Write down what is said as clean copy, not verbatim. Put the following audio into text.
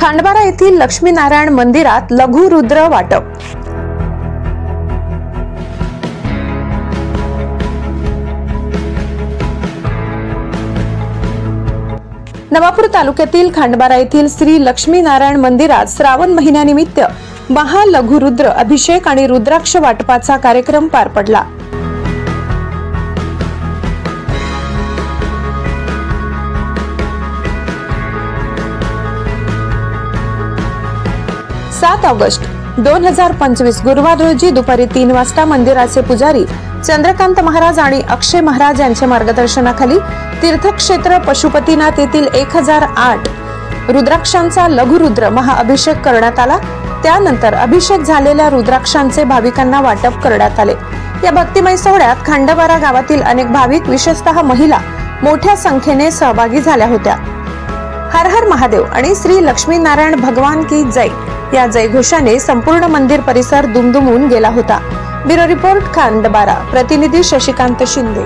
खांडबारा येथील लक्ष्मीनारायण मंदिरात लघु रुद्र वाटप। नवापूर तालुक्यातील खांडबारा येथील श्री लक्ष्मीनारायण मंदिरात श्रावण महिन्यानिमित्त महालघुरुद्र अभिषेक आणि रुद्राक्ष वाटपाचा कार्यक्रम पार पडला। 7 ऑगस्ट 2025 गुरुवार रोजी दुपारी 3 वाजता मंदिराचे पुजारी चंद्रकांत महाराज आणि अक्षय महाराज यांच्या मार्गदर्शनाखाली तीर्थक्षेत्र पशुपतीनाथ येथील 1008 रुद्राक्षांचा लघुरुद्र महाअभिषेक करण्यात आला। त्यानंतर अभिषेक झालेल्या रुद्राक्षांचे भाविकांना वाटप करण्यात आले। या भक्तिमय सोहळ्यात खांडबारा गावातील अनेक भाविक विशेषतः महिला मोठ्या संख्येने सहभागी झाल्या होत्या। हर हर महादेव आणि श्री लक्ष्मीनारायण भगवान की जय या जयघोषाने संपूर्ण मंदिर परिसर दुमदुमून गेला होता। ब्युरो रिपोर्ट खांडबारा, प्रतिनिधी शशिकांत शिंदे।